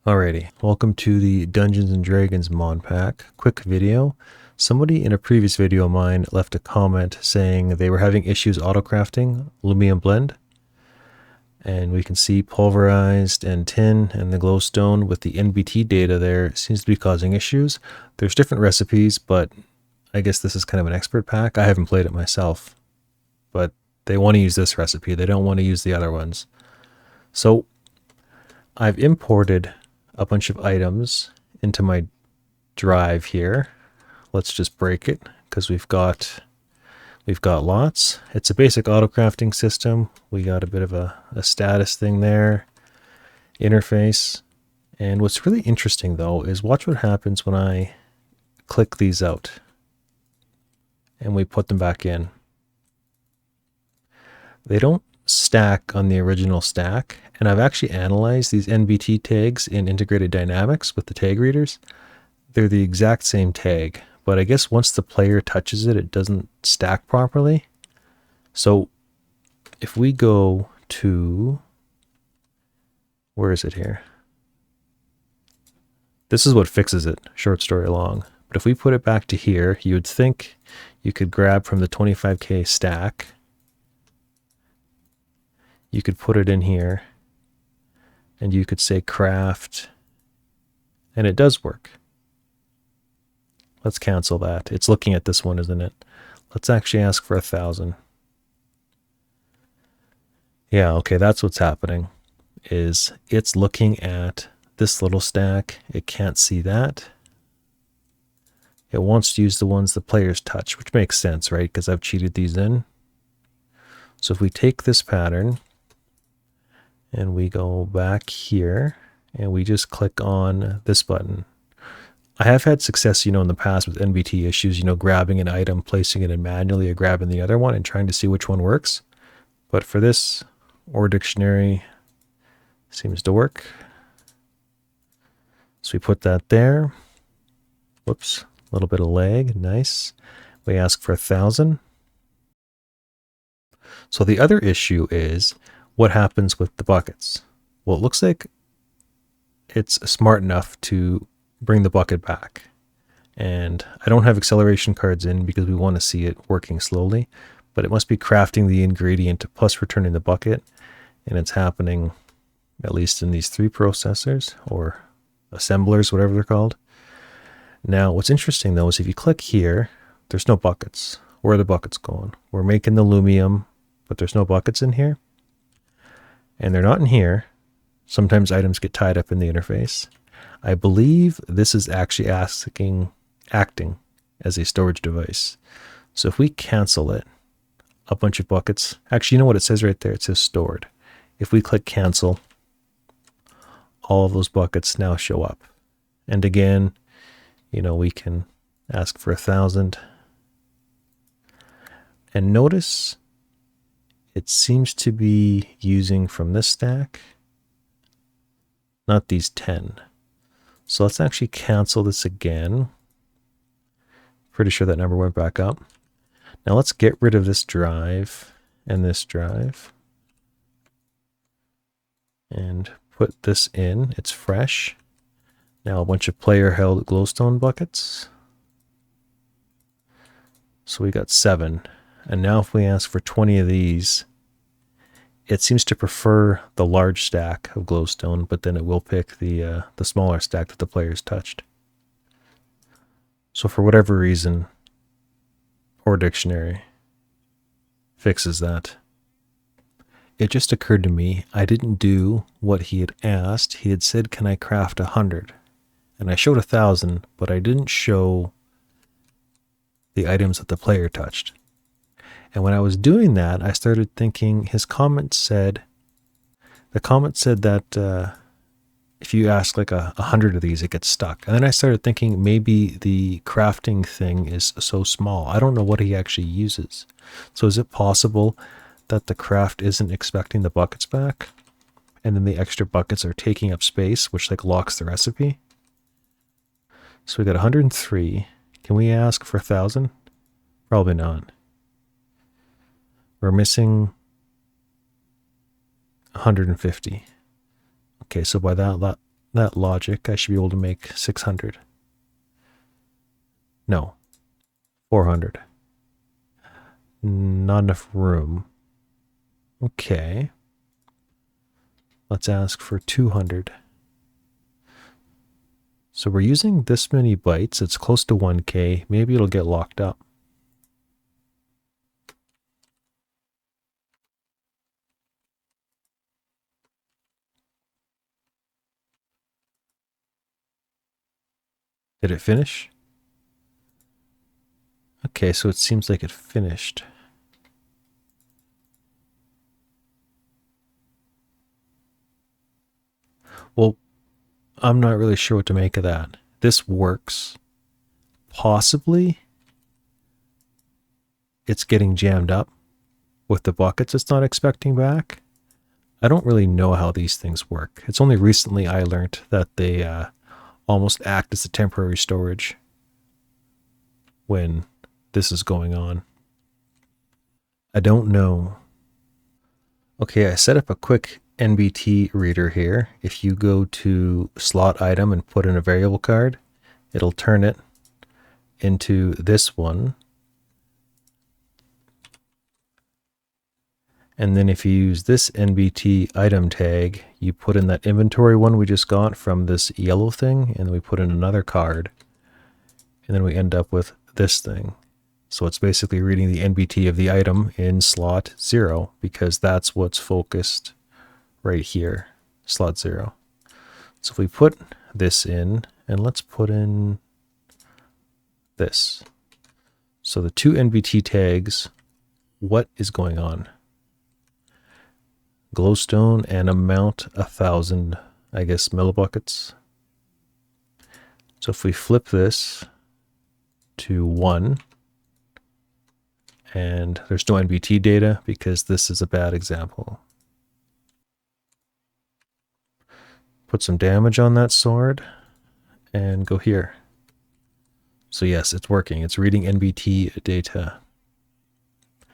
Alrighty, welcome to the Dungeons and Dragons mod pack. Quick video. Somebody in a previous video of mine left a comment saying they were having issues autocrafting lumium blend. And we can see pulverized and tin and the glowstone with the NBT data there seems to be causing issues. There's different recipes, but I guess this is kind of an expert pack. I haven't played it myself, but they want to use this recipe. They don't want to use the other ones. So I've imported a bunch of items into my drive here. Let's just break it because we've got lots. It's a basic autocrafting system. We got a bit of a status thing there, interface. And what's really interesting though is watch what happens when I click these out and we put them back in. They don't stack on the original stack, and I've actually analyzed these NBT tags in integrated dynamics with the tag readers. They're the exact same tag, but I guess once the player touches it, it doesn't stack properly. So if we go to, where is it here? This is what fixes it, short story long. But if we put it back to here, you would think you could grab from the 25K stack. You could put it in here and you could say craft, and it does work. Let's cancel that. It's looking at this one, isn't it? Let's actually ask for 1,000. Yeah, okay, that's what's happening. Is it's looking at this little stack. It can't see that. It wants to use the ones the players touch, which makes sense, right? Because I've cheated these in. So if we take this pattern and we go back here and we just click on this button. I have had success, in the past with NBT issues, grabbing an item, placing it in manually, or grabbing the other one and trying to see which one works. But for this, or dictionary seems to work. So we put that there. Whoops, a little bit of lag, nice. We ask for 1,000. So the other issue is, what happens with the buckets? Well, it looks like it's smart enough to bring the bucket back. And I don't have acceleration cards in because we want to see it working slowly, but it must be crafting the ingredient plus returning the bucket. And it's happening at least in these 3 processors or assemblers, whatever they're called. Now, what's interesting though is if you click here, there's no buckets. Where are the buckets going? We're making the lumium, but there's no buckets in here. And they're not in here. Sometimes items get tied up in the interface. I believe this is actually acting as a storage device. So if we cancel it, a bunch of buckets, actually, you know what it says right there? It says stored. If we click cancel, all of those buckets now show up. And again, we can ask for 1,000. And notice it seems to be using from this stack, not these 10. So let's actually cancel this again. Pretty sure that number went back up. Now let's get rid of this drive and this drive. And put this in. It's fresh. Now a bunch of player-held glowstone buckets. So we got 7. And now if we ask for 20 of these, it seems to prefer the large stack of glowstone, but then it will pick the smaller stack that the players touched. So for whatever reason, or dictionary fixes that. It just occurred to me, I didn't do what he had asked. He had said, can I craft 100? And I showed 1,000, but I didn't show the items that the player touched. And when I was doing that, I started thinking the comment said that if you ask like 100 of these, it gets stuck. And then I started thinking maybe the crafting thing is so small. I don't know what he actually uses. So is it possible that the craft isn't expecting the buckets back? And then the extra buckets are taking up space, which like locks the recipe? So we got 103. Can we ask for 1,000? Probably not. We're missing 150. Okay, so by that that logic, I should be able to make 600. No, 400. Not enough room. Okay. Let's ask for 200. So we're using this many bytes. It's close to 1K. Maybe it'll get locked up. Did it finish? Okay, so it seems like it finished. Well, I'm not really sure what to make of that. This works. Possibly it's getting jammed up with the buckets it's not expecting back. I don't really know how these things work. It's only recently I learned that they almost act as a temporary storage when this is going on. I don't know. Okay, I set up a quick NBT reader here. If you go to slot item and put in a variable card, it'll turn it into this one. And then if you use this NBT item tag, you put in that inventory one we just got from this yellow thing, and then we put in another card. And then we end up with this thing. So it's basically reading the NBT of the item in slot 0, because that's what's focused right here, slot 0. So if we put this in, and let's put in this. So the two NBT tags, what is going on? Glowstone and amount 1,000, I guess, millibuckets. So if we flip this to 1, and there's no NBT data because this is a bad example. Put some damage on that sword and go here. So yes, it's working. It's reading NBT data.